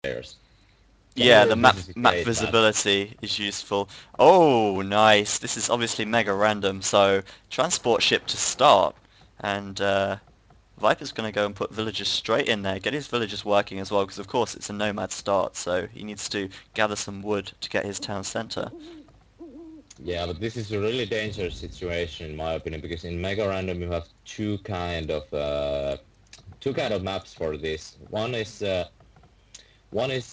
players. Yeah, the map Great visibility is useful. Oh, nice. This is obviously mega random, so transport ship to start. And Viper's going to go and put villagers straight in there, get his villagers working as well, because of course it's a nomad start, so he needs to gather some wood to get his town center. Yeah, but this is a really dangerous situation in my opinion, because in Mega Random you have two kind of maps for this. One is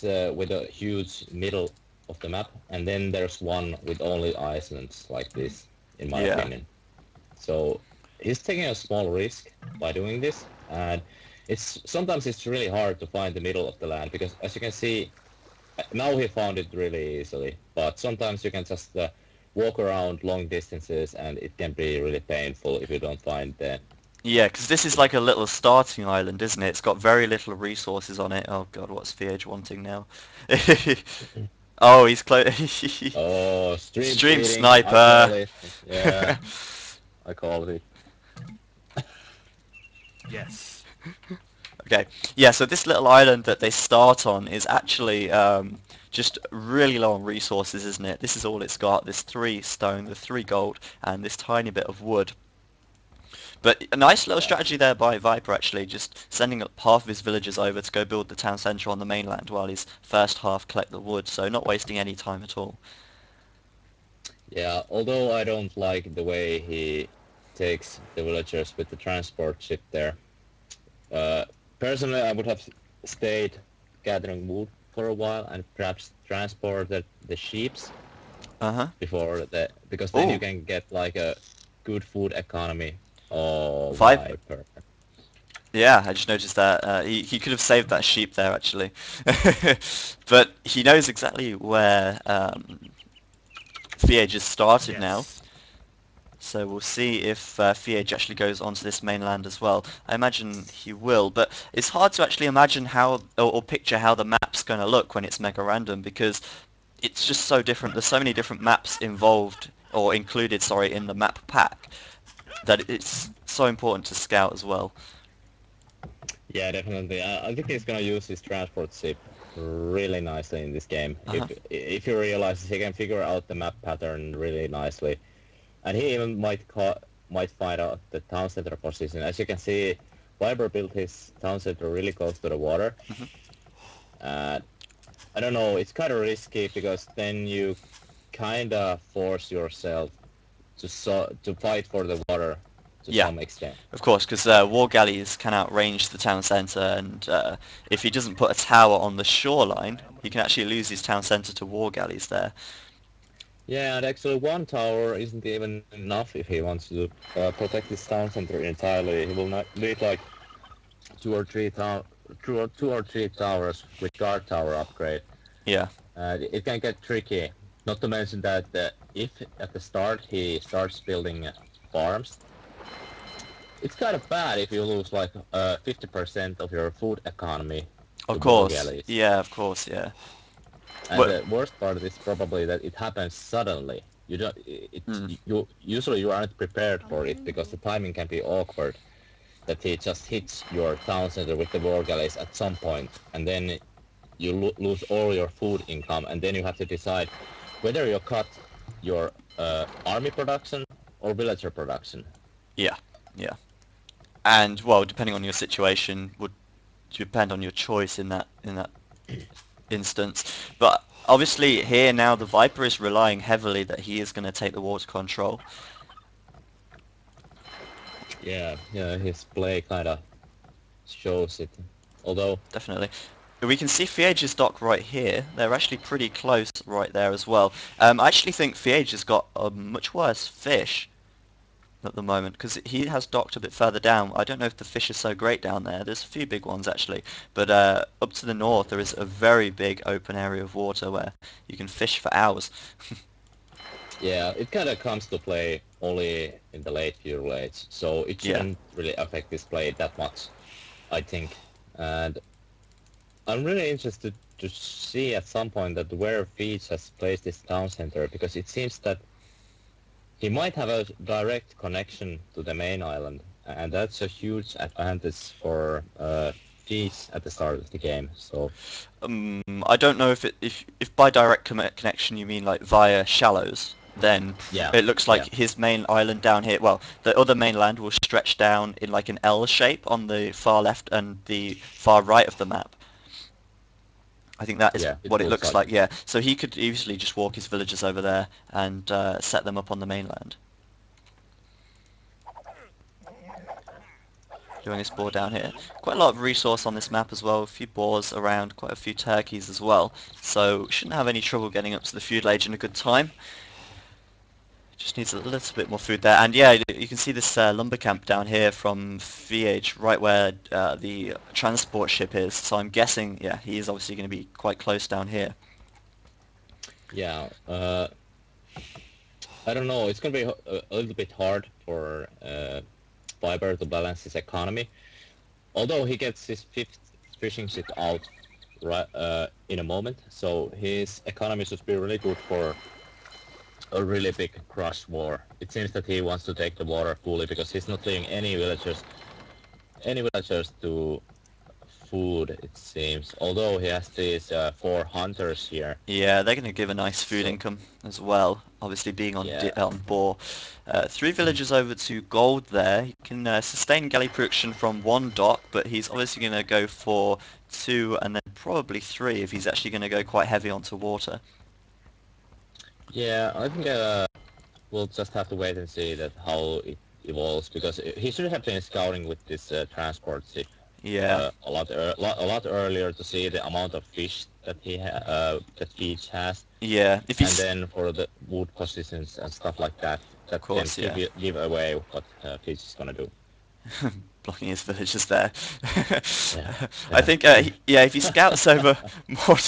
with a huge middle of the map, and then there's one with only islands like this, in my Yeah. opinion. So he's taking a small risk by doing this, and sometimes it's really hard to find the middle of the land, because as you can see, now he found it really easily, but sometimes you can just walk around long distances, and it can be really painful if you don't find the... Yeah, because this is like a little starting island, isn't it? It's got very little resources on it. Oh god, what's FeAge wanting now? Oh, he's close. Oh, stream Stream cheating, I call sniper. it. Yeah, I call it. Yes. Okay, yeah, so this little island that they start on is actually just really low on resources, isn't it? This is all it's got, this 3 stone, the 3 gold, and this tiny bit of wood. But a nice little Yeah. strategy there by Viper, actually, just sending half of his villagers over to go build the town centre on the mainland while his first half collect the wood, so not wasting any time at all. Yeah, although I don't like the way he takes the villagers with the transport ship there. Uh, Personally, I would have stayed gathering wood for a while and perhaps transported the sheeps Uh-huh. because then you Oh, can get like a good food economy. Oh, Viper. Viper. Yeah, I just noticed that. He could have saved that sheep there, actually. But he knows exactly where FeAge has started now. Yes. So we'll see if FeAge actually goes onto this mainland as well. I imagine he will, but it's hard to actually imagine how, or picture how the map's going to look when it's mega random, because it's just so different. There's so many different maps involved, or included, sorry, in the map pack, that it's so important to scout as well. Yeah, definitely. I think he's gonna use his transport ship really nicely in this game. Uh-huh. If he realizes he can figure out the map pattern really nicely, and he even might find out the town center position. As you can see, Viper built his town center really close to the water. Mhm. Uh, I don't know. It's kind of risky because then you kind of force yourself to fight for the water to Yeah. some extent. Of course, because war galleys can outrange the town centre, and if he doesn't put a tower on the shoreline, he can actually lose his town centre to war galleys there. Yeah, and actually one tower isn't even enough if he wants to protect his town center entirely. He will not need like two or three towers with guard tower upgrade. Yeah, It can get tricky. Not to mention that if at the start he starts building farms, it's kind of bad if you lose like 50% of your food economy of to war course. galleys. Yeah, of course, yeah. And Well, the worst part is probably that it happens suddenly. You don't. mm, You usually you aren't prepared for it because the timing can be awkward. That he just hits your town center with the war galleys at some point, and then you lose all your food income, and then you have to decide whether you cut your army production or villager production. yeah, yeah. And well, depending on your situation, would depend on your choice in that instance. But obviously here now the Viper is relying heavily that he is going to take the water control. Yeah, yeah, his play kind of shows it. Although, Definitely. We can see FeAge's dock right here. They're actually pretty close right there as well. I actually think FeAge has got a much worse fish at the moment because he has docked a bit further down. I don't know if the fish is so great down there. There's a few big ones actually, but up to the north there is a very big open area of water where you can fish for hours. yeah, it kind of comes to play only in the late few lates, so it Yeah. shouldn't really affect this play that much, I think. And I'm really interested to see at some point that where FeAge has placed this town center, because it seems that he might have a direct connection to the main island, and that's a huge advantage for FeAge at the start of the game. So I don't know if by direct connection you mean like via shallows, then yeah, it looks like yeah, his main island down here, well, the other mainland will stretch down in like an L shape on the far left and the far right of the map. I think that is yeah. It what it looks looks like like, it. yeah. So he could easily just walk his villagers over there and set them up on the mainland. Doing his boar down here. Quite a lot of resource on this map as well, a few boars around, quite a few turkeys as well. So shouldn't have any trouble getting up to the feudal age in a good time. Just needs a little bit more food there. And yeah, you can see this lumber camp down here from FeAge, right where the transport ship is. So I'm guessing, yeah, he is obviously going to be quite close down here. Yeah. I don't know. It's gonna be a little bit hard for Viper to balance his economy. Although he gets his fifth fishing ship out right in a moment, so his economy should be really good for a really big crush war. It seems that he wants to take the water fully because he's not leaving any villagers to food, it seems. Although he has these 4 hunters here. Yeah, they're going to give a nice food So income as well. Obviously, being on yeah, on boar. 3 villagers over to gold there. He can sustain galley production from 1 dock, but he's obviously going to go for 2 and then probably 3 if he's actually going to go quite heavy onto water. yeah. I think we'll just have to wait and see that how it evolves because he should have been scouting with this transport ship Yeah, a lot earlier to see the amount of fish that that FeAge has, yeah. If and he's, then for the wood positions and stuff like that, of that can course, yeah. give away what FeAge is gonna do. Blocking his villagers there. Yeah, I yeah. think, yeah, if he scouts over more...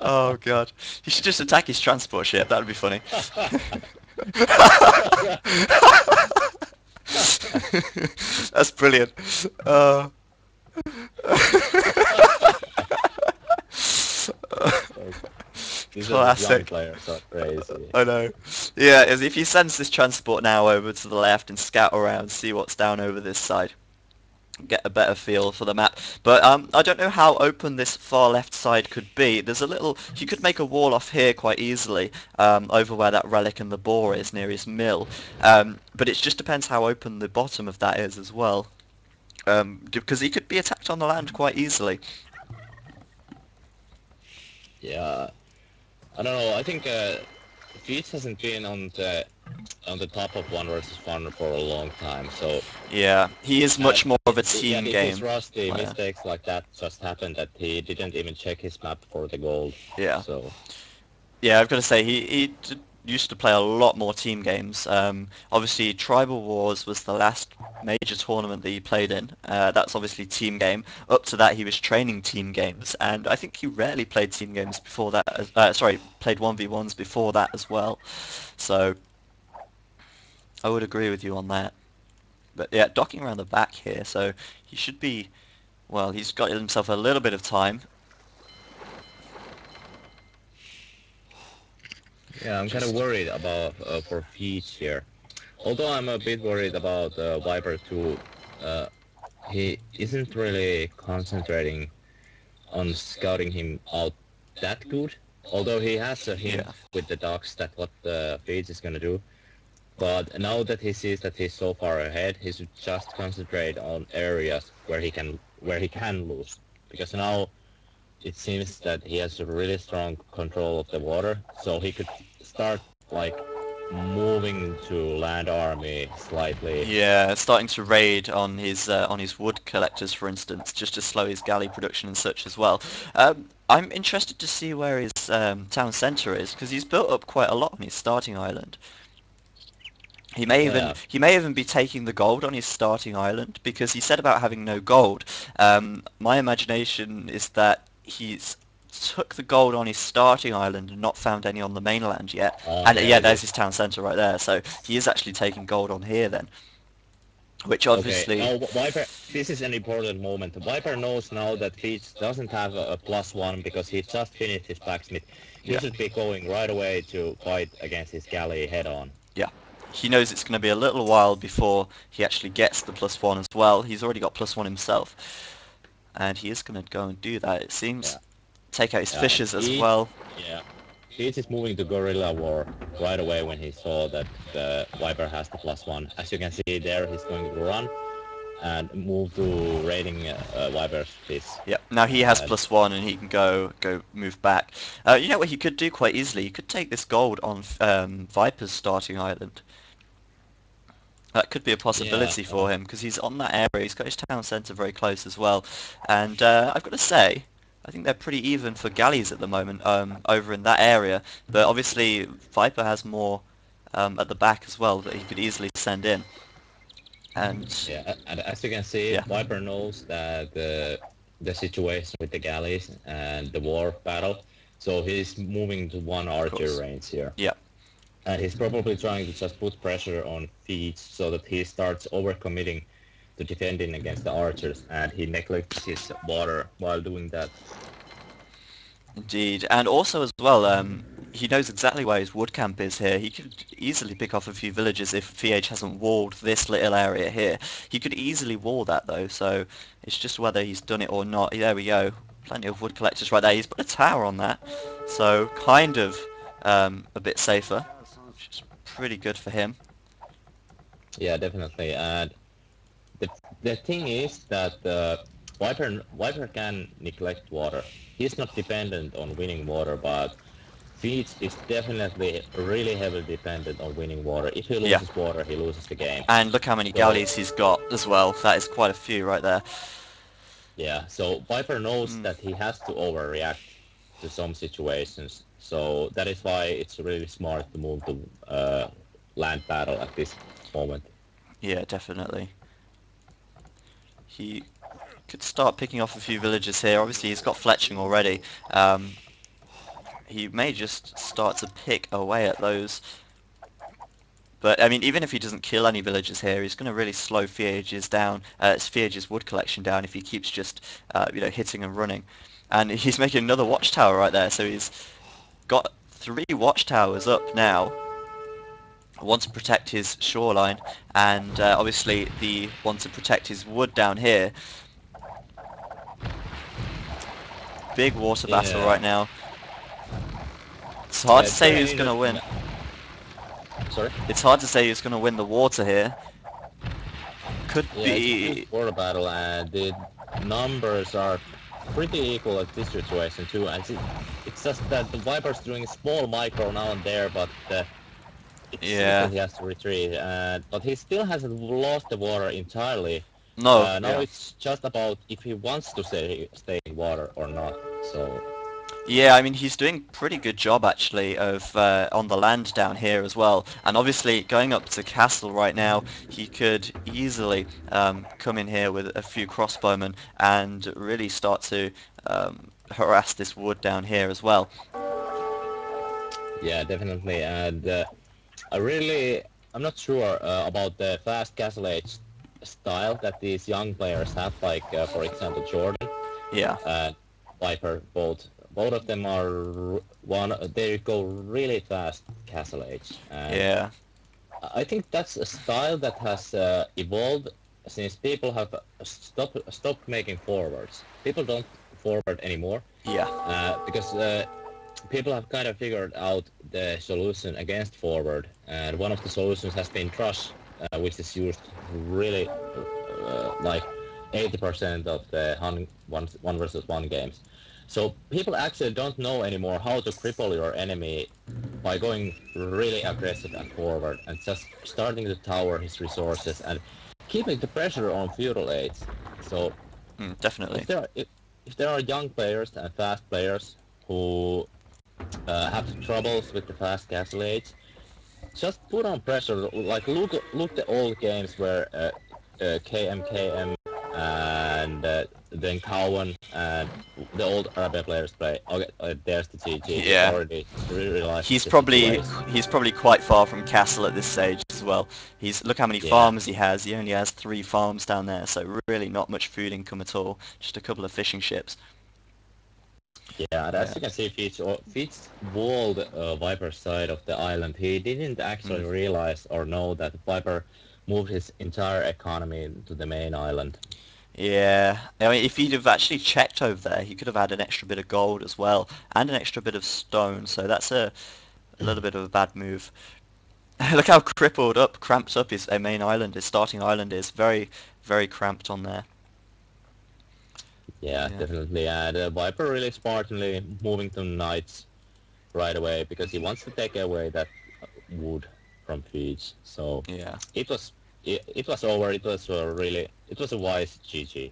Oh god. He should just attack his transport ship, that would be funny. That's brilliant. These are just young Classic. players are crazy. I know. Yeah, as if he sends this transport now over to the left and scout around, see what's down over this side, get a better feel for the map. But I don't know how open this far left side could be. There's a little... You could make a wall off here quite easily, over where that relic and the boar is near his mill. But it just depends how open the bottom of that is as well. Because he could be attacked on the land quite easily. Yeah, I don't know. I think FeAge hasn't been on the top of one versus one for a long time, so Yeah, he is much more of a yeah, team this is game rusty. player. Mistakes like that just happened that he didn't even check his map for the gold. Yeah. So Yeah, I've got to say he used to play a lot more team games. Obviously, Tribal Wars was the last major tournament that he played in. That's obviously team game. Up to that, he was training team games, and I think he rarely played team games before that. Sorry, played 1v1s before that as well. So I would agree with you on that. But yeah, docking around the back here, so he should be. Well, he's got himself a little bit of time. yeah, I'm kind of Just worried about for FeAge here. Although I'm a bit worried about Viper too. Uh, he isn't really concentrating on scouting him out that good. Although he has a hint yeah, with the dogs that what the FeAge is gonna do. But now that he sees that he's so far ahead, he should just concentrate on areas where he can lose. Because now it seems that he has a really strong control of the water, so he could start like moving to land army slightly. yeah, starting to raid on his wood collectors, for instance, just to slow his galley production and such as well. I'm interested to see where his town centre is because he's built up quite a lot on his starting island. Yeah. He may even be taking the gold on his starting island because he said about having no gold. My imagination is that he's took the gold on his starting island and not found any on the mainland yet. And There yeah, it there's is. his town centre right there. So he is actually taking gold on here then, which Okay, obviously, now Viper, this is an important moment. Viper knows now that FeAge doesn't have a +1 because he just finished his blacksmith. He yeah, should be going right away to fight against his galley head on. yeah. He knows it's going to be a little while before he actually gets the +1 as well. He's already got +1 himself. and he is going to go and do that. It seems Yeah. take out his Yeah. fishers as Feage, well. yeah. Feage is moving to guerrilla war right away when he saw that the Viper has the +1. As you can see there, he's going to run and move to raiding Viper's fish. Yep. Now he has And +1 and he can go move back. You know what he could do quite easily? He could take this gold on Viper's starting island. That could be a yeah, possibility for him because he's on that area. He's got his town centre very close as well. And I've got to say, I think they're pretty even for galleys at the moment over in that area. But obviously Viper has more at the back as well that he could easily send in. And yeah, and as you can see, yeah, Viper knows that the situation with the galleys and the war battle, so he's moving to one of archer course. range here. Yeah, And he's probably trying to just put pressure on Feage so that he starts overcommitting to defending against the archers, and he neglects his water while doing that. indeed. And also as well, he knows exactly where his wood camp is here. He could easily pick off a few villages if FeAge hasn't walled this little area here. He could easily wall that though, so it's just whether he's done it or not. There we go. Plenty of wood collectors right there. He's put a tower on that, so kind of a bit safer, which is pretty good for him. Yeah, definitely. And the the thing is that Viper can neglect water. He's not dependent on winning water, but Feats is definitely really heavily dependent on winning water. If he Yeah, loses water, he loses the game. and look how many So galleys he's got as well. That is quite a few right there. yeah, so Viper knows Mm. that he has to overreact to some situations. So that is why it's really smart to move to land battle at this moment. Yeah, definitely. He could start picking off a few villagers here. Obviously, he's got fletching already. He may just start to pick away at those. But, I mean, even if he doesn't kill any villagers here, he's going to really slow FeAge's down, FeAge's wood collection down if he keeps just, hitting and running. And he's making another watchtower right there, so he's got 3 watchtowers up now. One to protect his shoreline, and obviously the one to protect his wood down here. Big water battle Yeah, right now. It's hard yeah, to it's say very who's going to interesting. win. Sorry? It's hard to say who's going to win the water here. Could Yeah, it's a huge be... border battle, and the numbers are pretty equal at this situation too. And it's just that the Viper's doing a small micro now and there, but it seems Yeah. that he has to retreat. But he still hasn't lost the water entirely. No, Now yeah. it's just about if he wants to stay in water or not. So Yeah, I mean, he's doing a pretty good job, actually, of on the land down here as well. And obviously, going up to Castle right now, he could easily come in here with a few crossbowmen and really start to harass this wood down here as well. yeah, definitely. And I really, I'm not sure about the fast castle age style that these young players have, like for example Jordan Yeah, and Viper. Both of them are one. They go really fast castle age, and yeah, I think that's a style that has evolved since people have stopped making forwards. People don't forward anymore yeah, because people have kind of figured out the solution against forward, and one of the solutions has been Trush, which is used really like 80% of the one versus one games. So people actually don't know anymore how to cripple your enemy by going really aggressive at forward and just starting to tower his resources and keeping the pressure on feudal aids. So definitely. if there are if there are young players and fast players who have troubles with the fast castle age, just put on pressure. Like look the old games where KMKM and then Cowan and the old Arabia players play. Okay, there's the GG. He Yeah. already realizes He's the probably situation. he's probably quite far from Castle at this stage as well. He's look how many Yeah, farms he has. He only has 3 farms down there, so really not much food income at all. Just a couple of fishing ships. yeah. And as Yeah. you can see, Fitz walled Viper's side of the island. He didn't Mm. actually realize or know that Viper moved his entire economy to the main island. Yeah, I mean, if he'd have actually checked over there, he could have had an extra bit of gold as well, and an extra bit of stone, so that's a little bit of a bad move. Look how crippled up, cramped up his main island, his starting island is. Very, very cramped on there. Yeah, Yeah, definitely. And Viper really smartly moving to knights right away because he wants to take away that wood from FeAge. So yeah. it was it was over. It was really it was a wise GG.